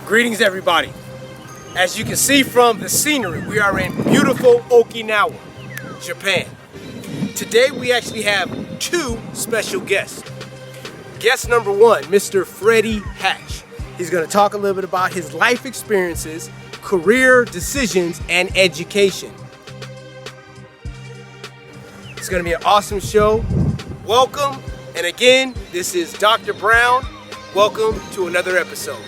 Greetings, everybody. As you can see from the scenery, we are in beautiful Okinawa, Japan. Today we actually have two special guests. Guest number one, Mr. Freddie Hatch. He's going to talk a little bit about his life experiences, career decisions, and education. It's going to be an awesome show. Welcome. And again, this is Dr. Brown. Welcome to another episode.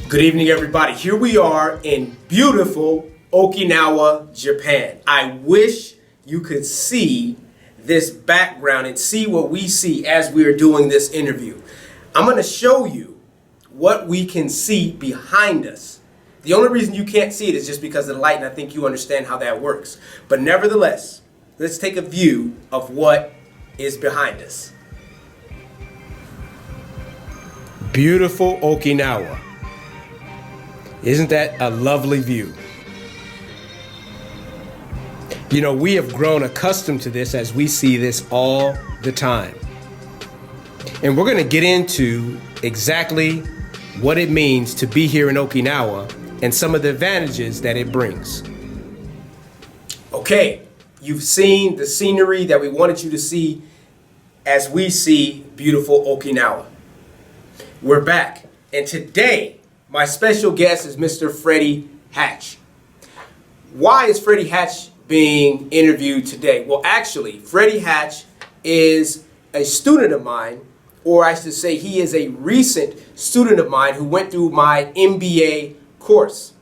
Good evening, everybody. Here we are in beautiful Okinawa, Japan. I wish you could see this background and see what we see as we are doing this interview. I'm going to show you what we can see behind us. The only reason you can't see it is just because of the light, and I think you understand how that works. But nevertheless, let's take a view of what is behind us. Beautiful Okinawa. Isn't that a lovely view? You know, we have grown accustomed to this as we see this all the time. And we're going to get into exactly what it means to be here in Okinawa and some of the advantages that it brings. Okay, you've seen the scenery that we wanted you to see as we see beautiful Okinawa. We're back, and today my special guest is Mr. Freddie Hatch. Why is Freddie Hatch being interviewed today? Well, actually, Freddie Hatch is a student of mine, or I should say he is a recent student of mine who went through my MBA course.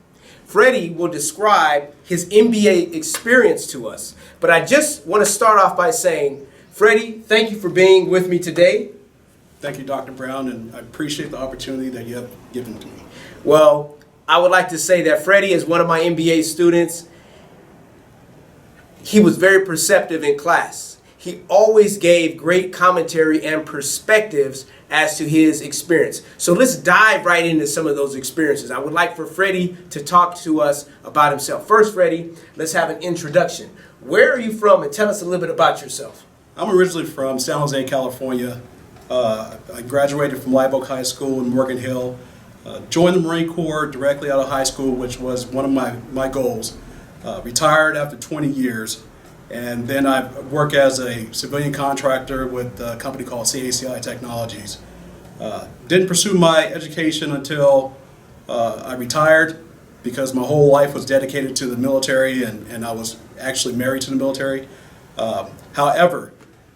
Freddie will describe his MBA experience to us, but I just want to start off by saying, Freddie, thank you for being with me today. Thank you, Dr. Brown, and I appreciate the opportunity that you have given to me. Well, I would like to say that Freddie is one of my MBA students. He was very perceptive in class. He always gave great commentary and perspectives as to his experience. So let's dive right into some of those experiences. I would like for Freddie to talk to us about himself. First, Freddie, let's have an introduction. Where are you from, and tell us a little bit about yourself. I'm originally from San Jose, California. I graduated from Live Oak High School in Morgan Hill. Joined the Marine Corps directly out of high school, which was one of my goals. Retired after 20 years. And then I work as a civilian contractor with a company called CACI Technologies. Didn't pursue my education until I retired, because my whole life was dedicated to the military, and I was actually married to the military. However,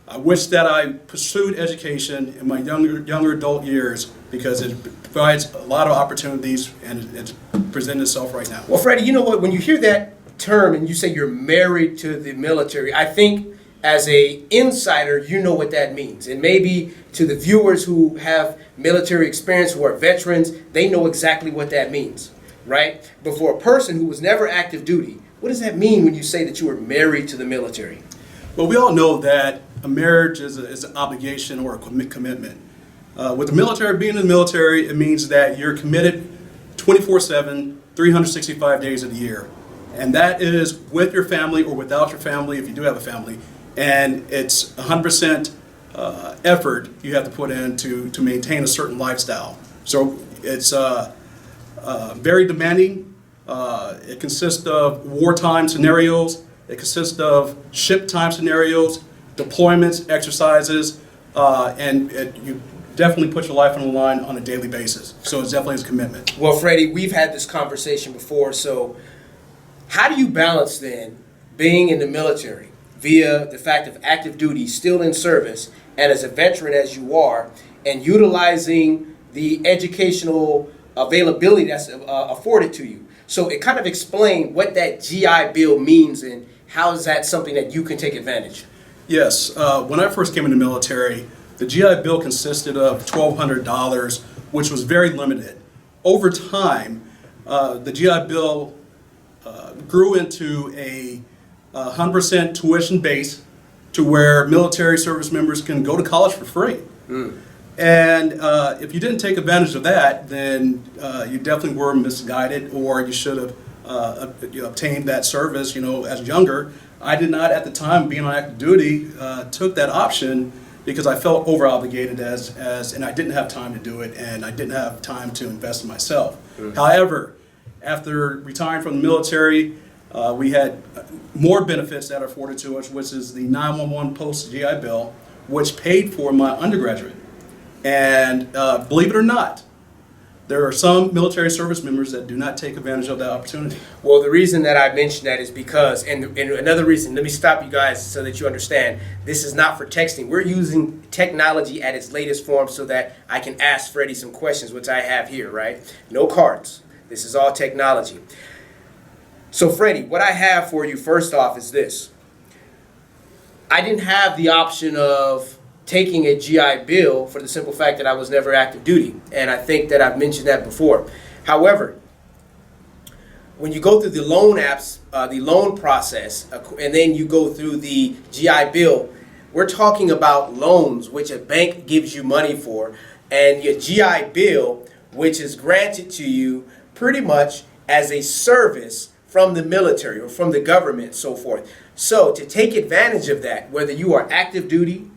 I wish that I pursued education in my younger adult years, because it provides a lot of opportunities, and it's presenting itself right now. Well, Freddie, you know what? When you hear that term and you say you're married to the military, I think as a insider, you know what that means. And maybe to the viewers who have military experience, who are veterans, they know exactly what that means, right? But for a person who was never active duty, what does that mean when you say that you were married to the military? Well, we all know that a marriage is an obligation or a commitment. With the military, being in the military, it means that you're committed 24/7, 365 days of the year. And that is with your family or without your family, if you do have a family. And it's 100% effort you have to put in to maintain a certain lifestyle. So it's very demanding. It consists of wartime scenarios. It consists of ship time scenarios, deployments, exercises, and you definitely put your life on the line on a daily basis. So it's definitely a commitment. Well, Freddie, we've had this conversation before, so how do you balance then being in the military via the fact of active duty, still in service, and as a veteran as you are, and utilizing the educational availability that's afforded to you? So it kind of explain what that GI Bill means, and how is that something that you can take advantage? Yes, when I first came in the military, the GI Bill consisted of $1,200, which was very limited. Over time, the GI Bill grew into a 100% tuition base, to where military service members can go to college for free. And if you didn't take advantage of that, then you definitely were misguided, or you should have obtained that service, as younger, I did not, at the time, being on active duty, took that option because I felt over-obligated and I didn't have time to do it, and I didn't have time to invest in myself. However, after retiring from the military, we had more benefits that are afforded to us, which is the 911 post-GI Bill, which paid for my undergraduate. And believe it or not, there are some military service members that do not take advantage of that opportunity. Well, the reason that I mentioned that is because, and another reason, let me stop you guys so that you understand, this is not for texting. We're using technology at its latest form so that I can ask Freddie some questions, which I have here, right? No cards. This is all technology. So, Freddie, what I have for you first off is this. I didn't have the option of taking a GI Bill for the simple fact that I was never active duty. And I think that I've mentioned that before. However, when you go through the loan apps, the loan process, and then you go through the GI Bill, we're talking about loans which a bank gives you money for, and your GI Bill, which is granted to you pretty much as a service from the military or from the government, so forth. So to take advantage of that, whether you are active duty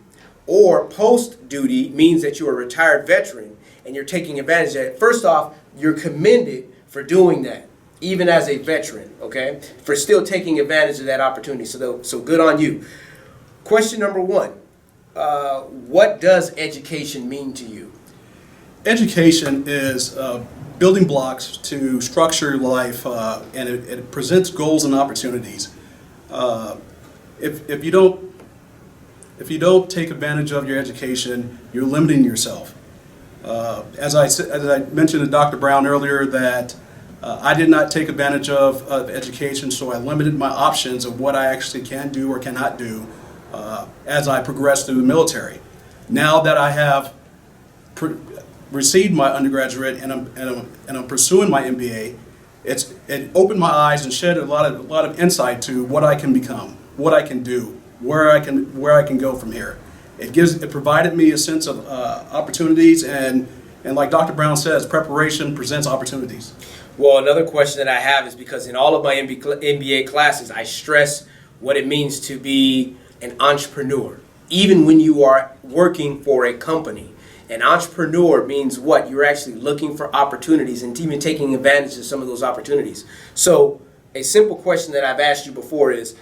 or post-duty, means that you're a retired veteran and you're taking advantage of it. First off, you're commended for doing that, even as a veteran, okay? For still taking advantage of that opportunity. So good on you. Question number one, what does education mean to you? Education is building blocks to structure your life, and it presents goals and opportunities. If you don't take advantage of your education, you're limiting yourself. As I mentioned to Dr. Brown earlier, that I did not take advantage of education, so I limited my options of what I actually can do or cannot do as I progressed through the military. Now that I have received my undergraduate and I'm pursuing my MBA, it opened my eyes and shed a lot of insight to what I can become, what I can do, where I can go from here. It provided me a sense of opportunities, and like Dr. Brown says, preparation presents opportunities. Well, another question that I have is because in all of my MBA classes, I stress what it means to be an entrepreneur, even when you are working for a company. An entrepreneur means what? You're actually looking for opportunities and even taking advantage of some of those opportunities. So a simple question that I've asked you before is,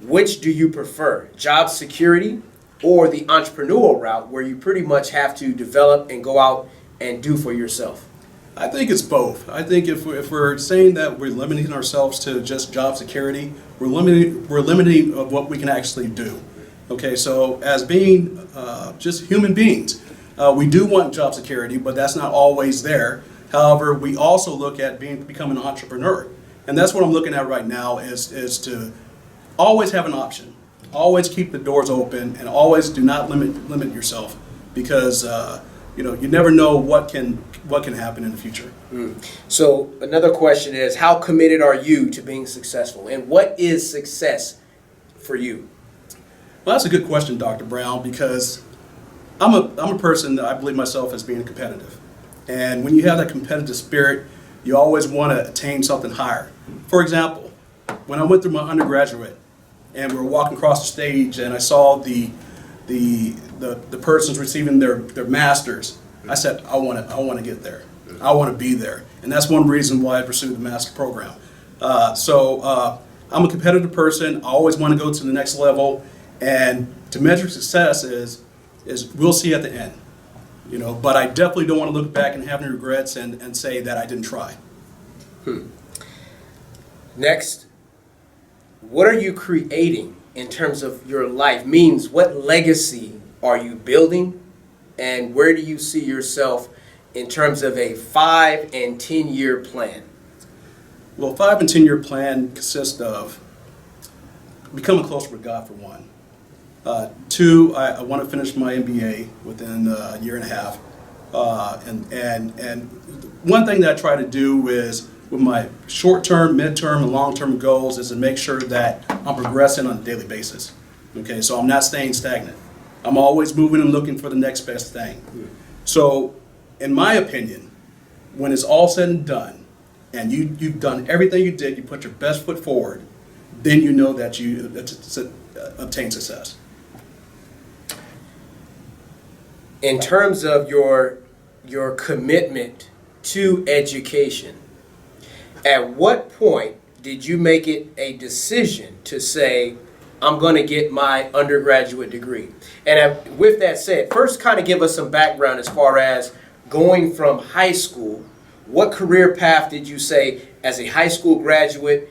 which do you prefer, job security or the entrepreneurial route where you pretty much have to develop and go out and do for yourself? I think it's both. I think if we're saying that we're limiting ourselves to just job security, we're limiting of what we can actually do. Okay, so as being just human beings, we do want job security, but that's not always there. However, we also look at becoming an entrepreneur, and that's what I'm looking at right now is to always have an option, always keep the doors open, and always do not limit yourself, because you never know what can happen in the future. So another question is, how committed are you to being successful, and what is success for you? Well, that's a good question, Dr. Brown, because I'm a person that I believe myself as being competitive, and when you have that competitive spirit, you always want to attain something higher. For example, when I went through my undergraduate, and we were walking across the stage, and I saw the persons receiving their masters, I said, I want to get there. I want to be there, and that's one reason why I pursued the master program. So I'm a competitive person. I always want to go to the next level, and to measure success is we'll see at the end. But I definitely don't want to look back and have any regrets and say that I didn't try. Next, what are you creating in terms of your life? Means what legacy are you building, and where do you see yourself in terms of a 5 and 10-year plan? Well, 5 and 10-year plan consists of becoming closer with God, for one. 2, I want to finish my MBA within a year and a half. And one thing that I try to do is, with my short-term, mid-term, and long-term goals, is to make sure that I'm progressing on a daily basis. Okay, so I'm not staying stagnant. I'm always moving and looking for the next best thing. So, in my opinion, when it's all said and done, and you've done everything you did, you put your best foot forward, then you know that you obtain success. In terms of your commitment to education, at what point did you make it a decision to say, I'm going to get my undergraduate degree? And with that said, first kind of give us some background as far as going from high school. What career path did you say as a high school graduate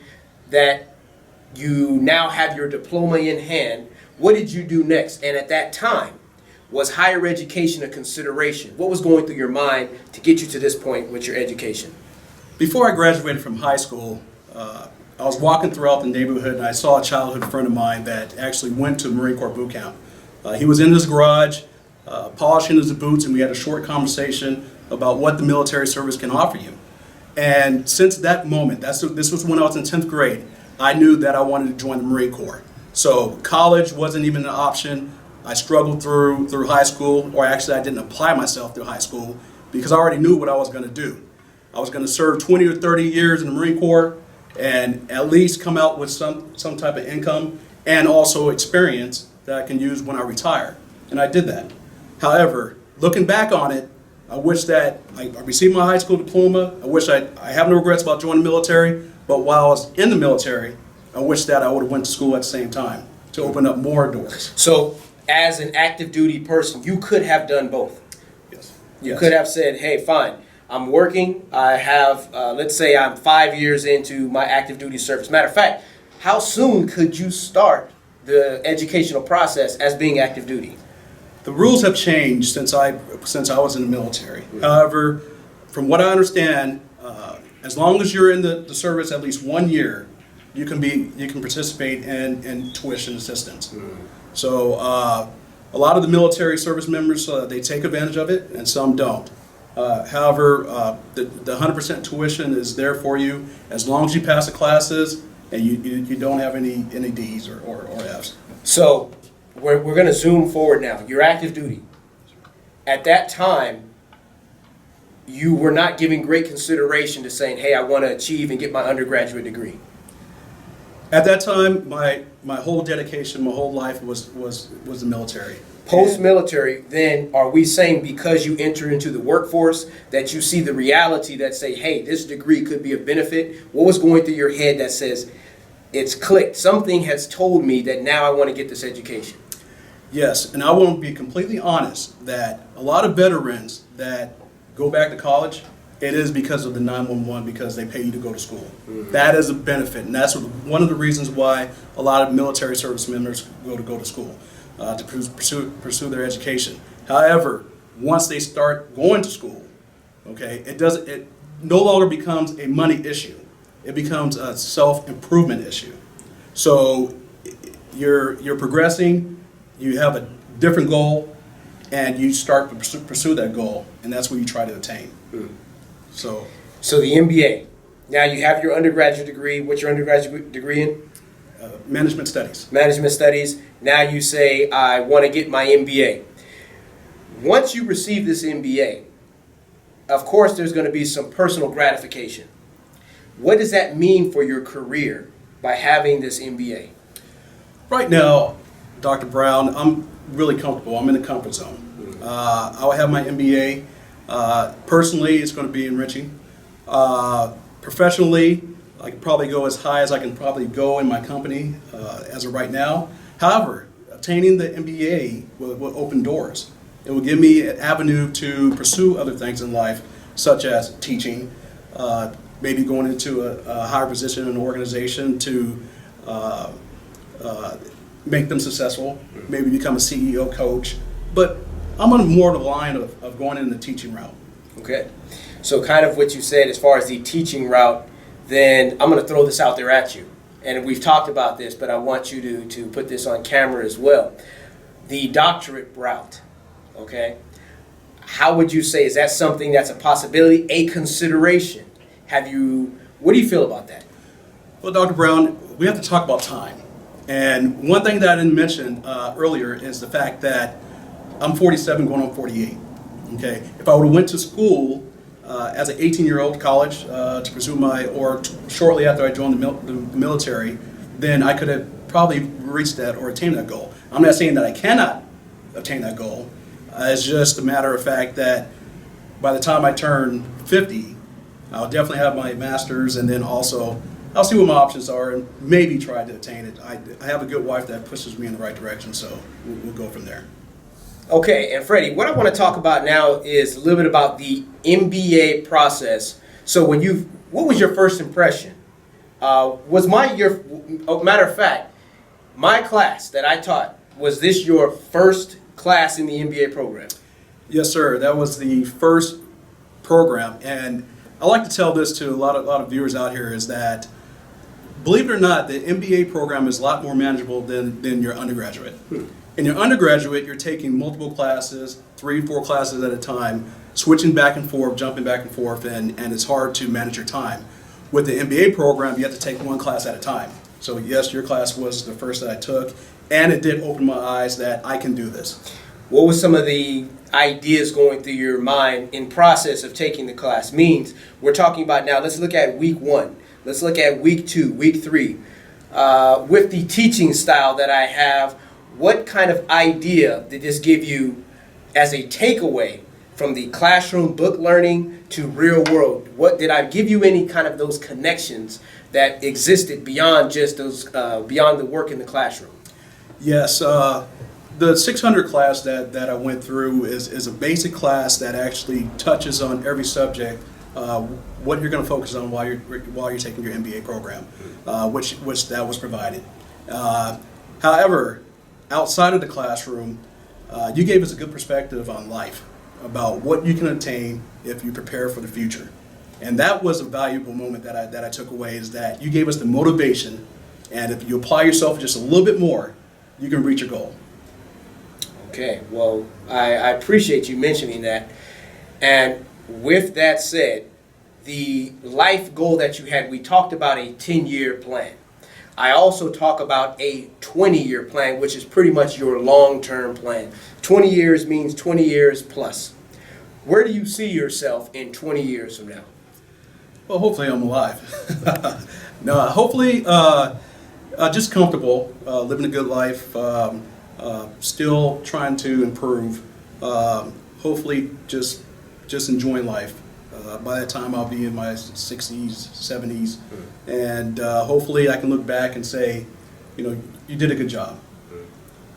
that you now have your diploma in hand? What did you do next? And at that time, was higher education a consideration? What was going through your mind to get you to this point with your education? Before I graduated from high school, I was walking throughout the neighborhood and I saw a childhood friend of mine that actually went to Marine Corps boot camp. He was in his garage, polishing his boots, and we had a short conversation about what the military service can offer you. And since that moment, this was when I was in 10th grade, I knew that I wanted to join the Marine Corps. So college wasn't even an option. I struggled through high school, or actually I didn't apply myself through high school because I already knew what I was going to do. I was going to serve 20 or 30 years in the Marine Corps and at least come out with some type of income and also experience that I can use when I retire. And I did that. However, looking back on it, I wish that I received my high school diploma. I wish I have no regrets about joining the military, but while I was in the military, I wish that I would have went to school at the same time to open up more doors. So as an active duty person, you could have done both. Yes. You could have said, hey, fine, I'm working. I have, let's say I'm 5 years into my active duty service. Matter of fact, how soon could you start the educational process as being active duty? The rules have changed since I was in the military. Mm-hmm. However, from what I understand, as long as you're in the service at least 1 year, you can participate in tuition assistance. Mm-hmm. So a lot of the military service members, they take advantage of it and some don't. However, the 100% tuition is there for you as long as you pass the classes and you don't have any D's or F's. So we're going to zoom forward now. You're active duty. At that time, you were not giving great consideration to saying, hey, I want to achieve and get my undergraduate degree. At that time, my whole dedication, my whole life was the military. Post-military, then are we saying because you enter into the workforce that you see the reality that say, hey, this degree could be a benefit? What was going through your head that says, it's clicked, something has told me that now I want to get this education? Yes, and I want to be completely honest that a lot of veterans that go back to college, it is because of the 911, because they pay you to go to school. Mm-hmm. That is a benefit, and that's one of the reasons why a lot of military service members go to school, to pursue their education. However, once they start going to school, okay, it no longer becomes a money issue. It becomes a self-improvement issue. So you're progressing, you have a different goal, and you start to pursue that goal, and that's what you try to attain. Mm. So the MBA. Now you have your undergraduate degree. What's your undergraduate degree in? Management studies. Management studies. Now you say, I want to get my MBA. Once you receive this MBA, of course there's going to be some personal gratification. What does that mean for your career by having this MBA? Right now, Dr. Brown, I'm really comfortable. I'm in the comfort zone. I'll have my MBA. Personally, it's going to be enriching. Professionally, I can probably go as high as I can probably go in my company as of right now. However, obtaining the MBA will open doors. It will give me an avenue to pursue other things in life, such as teaching, maybe going into a higher position in an organization to make them successful, maybe become a CEO coach. But I'm on more of the line of going in the teaching route. Okay. So kind of what you said as far as the teaching route, then I'm going to throw this out there at you. And we've talked about this, but I want you to put this on camera as well. The doctorate route, okay? How would you say, is that something that's a possibility, a consideration? What do you feel about that? Well, Dr. Brown, we have to talk about time. And one thing that I didn't mention earlier is the fact that I'm 47 going on 48. Okay, if I would have went to school as an 18-year-old college to pursue shortly after I joined the military, then I could have probably reached that or attained that goal. I'm not saying that I cannot attain that goal. It's just a matter of fact that by the time I turn 50, I'll definitely have my master's, and then also I'll see what my options are and maybe try to attain it. I have a good wife that pushes me in the right direction, so we'll go from there. Okay, and Freddie, what I want to talk about now is a little bit about the MBA process. So what was your first impression? Matter of fact, my class that I taught, was this your first class in the MBA program? Yes, sir. That was the first program, and I like to tell this to a lot of viewers out here is that, believe it or not, the MBA program is a lot more manageable than your undergraduate. In your undergraduate, you're taking multiple classes, 3-4 classes at a time, switching back and forth, jumping back and forth, and it's hard to manage your time. With the MBA program, you have to take one class at a time. So yes, your class was the first that I took, and it did open my eyes that I can do this. What were some of the ideas going through your mind in process of taking the class? Means we're talking about now, let's look at week 1. Let's look at week 2, week 3. With the teaching style that I have, what kind of idea did this give you as a takeaway from the classroom book learning to real world? What did I give you any kind of those connections that existed beyond just those beyond the work in the classroom? Yes, the 600 class that I went through is a basic class that actually touches on every subject, what you're going to focus on while you're taking your MBA program, which that was provided. However, outside of the classroom, you gave us a good perspective on life, about what you can attain if you prepare for the future. And that was a valuable moment that I took away, is that you gave us the motivation, and if you apply yourself just a little bit more, you can reach your goal. Okay, well, I appreciate you mentioning that. And with that said, the life goal that you had, we talked about a 10-year plan. I also talk about a 20-year plan, which is pretty much your long-term plan. 20 years means 20 years plus. Where do you see yourself in 20 years from now? Well, hopefully I'm alive. No, hopefully just comfortable, living a good life, still trying to improve. Hopefully just enjoying life. By that time I'll be in my 60s, 70s, and hopefully I can look back and say, you did a good job.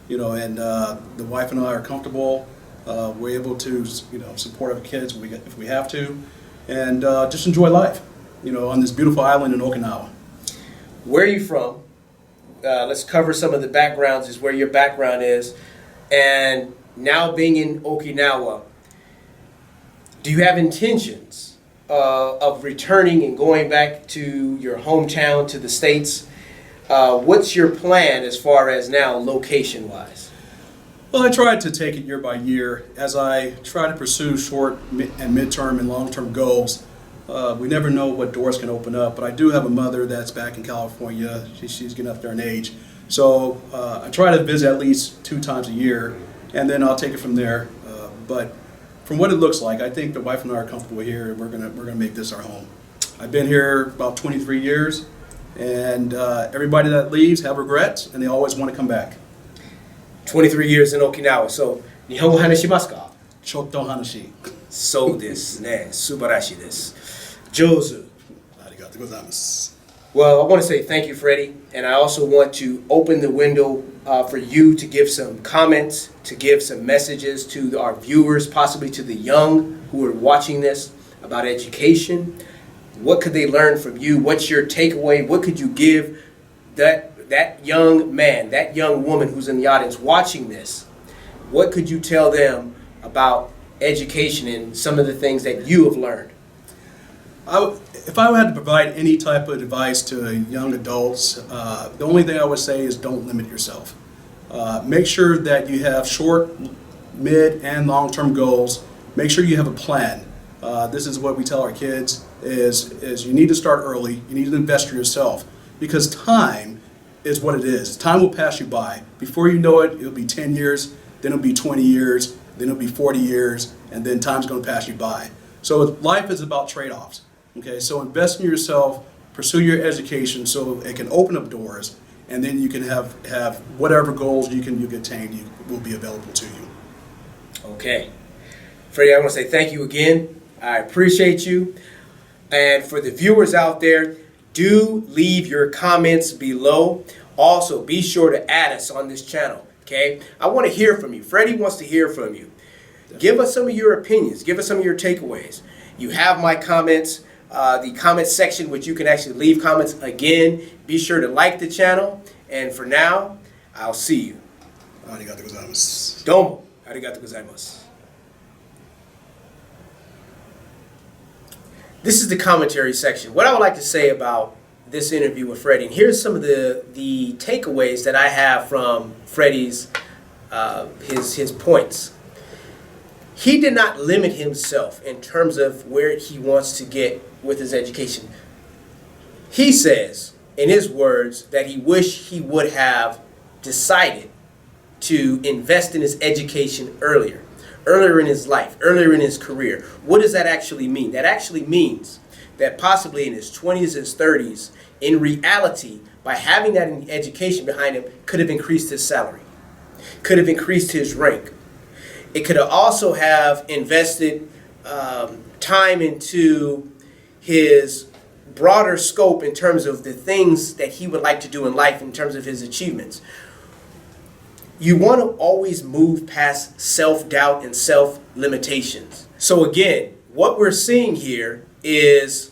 And the wife and I are comfortable. We're able to, support our kids if we have to, and just enjoy life, on this beautiful island in Okinawa. Where are you from? Let's cover some of the backgrounds, is where your background is. And now being in Okinawa, do you have intentions of returning and going back to your hometown, to the States? What's your plan as far as now, location-wise? Well, I tried to take it year by year as I try to pursue short and midterm and long-term goals. We never know what doors can open up, but I do have a mother that's back in California. She's getting up there in age. So I try to visit at least 2 times a year, and then I'll take it from there. But from what it looks like, I think the wife and I are comfortable here, and we're gonna make this our home. I've been here about 23 years, and everybody that leaves have regrets, and they always want to come back. 23 years in Okinawa. So, 日本語話しますか? ちょっと話。そうですね。素晴らしいです。上手。ありがとうございます。Well, I want to say thank you, Freddie, and I also want to open the window for you to give some comments, to give some messages to our viewers, possibly to the young who are watching this, about education. What could they learn from you? What's your takeaway? What could you give that young man, that young woman who's in the audience watching this? What could you tell them about education and some of the things that you have learned? If I had to provide any type of advice to young adults, the only thing I would say is don't limit yourself. Make sure that you have short, mid, and long-term goals. Make sure you have a plan. This is what we tell our kids, is you need to start early. You need to invest in yourself, because time is what it is. Time will pass you by. Before you know it, it'll be 10 years, then it'll be 20 years, then it'll be 40 years, and then time's going to pass you by. So life is about trade-offs. Okay, so invest in yourself, pursue your education so it can open up doors, and then you can have whatever goals you can attain will be available to you. Okay. Freddie, I want to say thank you again. I appreciate you. And for the viewers out there, do leave your comments below. Also, be sure to add us on this channel, okay? I want to hear from you. Freddie wants to hear from you. Give us some of your opinions. Give us some of your takeaways. You have my comments, the comment section, which you can actually leave comments. Again, be sure to like the channel. And for now, I'll see you. Arigato gozaimasu. Domo. Arigato gozaimasu. This is the commentary section. What I would like to say about this interview with Freddie, and here's some of the takeaways that I have from Freddie's his points. He did not limit himself in terms of where he wants to get with his education. He says, in his words, that he wished he would have decided to invest in his education earlier in his life, earlier in his career. What does that actually mean? That actually means that possibly in his 20s, his 30s, in reality, by having that education behind him, could have increased his salary, could have increased his rank. It could have also have invested time into his broader scope in terms of the things that he would like to do in life in terms of his achievements. You want to always move past self-doubt and self-limitations. So again, what we're seeing here is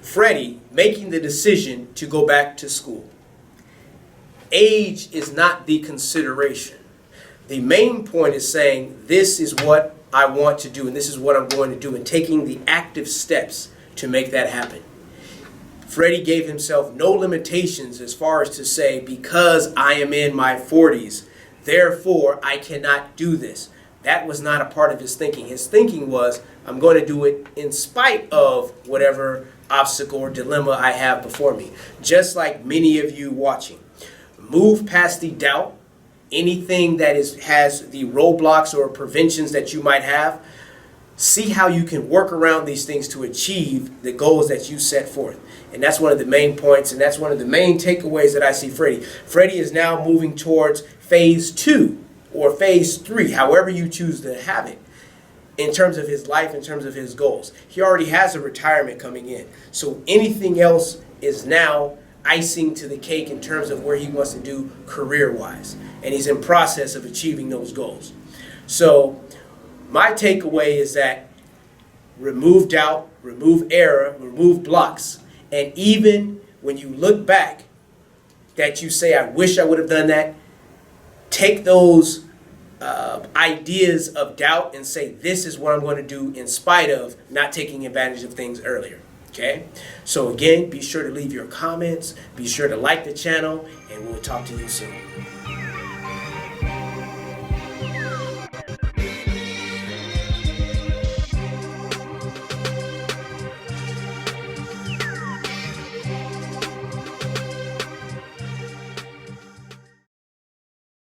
Freddie making the decision to go back to school. Age is not the consideration. The main point is saying, this is what I want to do and this is what I'm going to do, and taking the active steps to make that happen. Freddie gave himself no limitations as far as to say, because I am in my 40s, therefore I cannot do this. That was not a part of his thinking. His thinking was, I'm going to do it in spite of whatever obstacle or dilemma I have before me. Just like many of you watching. Move past the doubt. Anything that has the roadblocks or preventions that you might have. See how you can work around these things to achieve the goals that you set forth. And that's one of the main points, and that's one of the main takeaways that I see Freddie. Freddie is now moving towards phase 2 or phase 3, however you choose to have it, in terms of his life, in terms of his goals. He already has a retirement coming in. So anything else is now icing to the cake in terms of where he wants to do career-wise. And he's in process of achieving those goals. So my takeaway is that remove doubt, remove error, remove blocks. And even when you look back that you say, I wish I would have done that, take those ideas of doubt and say, this is what I'm going to do in spite of not taking advantage of things earlier. Okay? So again, be sure to leave your comments, be sure to like the channel, and we'll talk to you soon.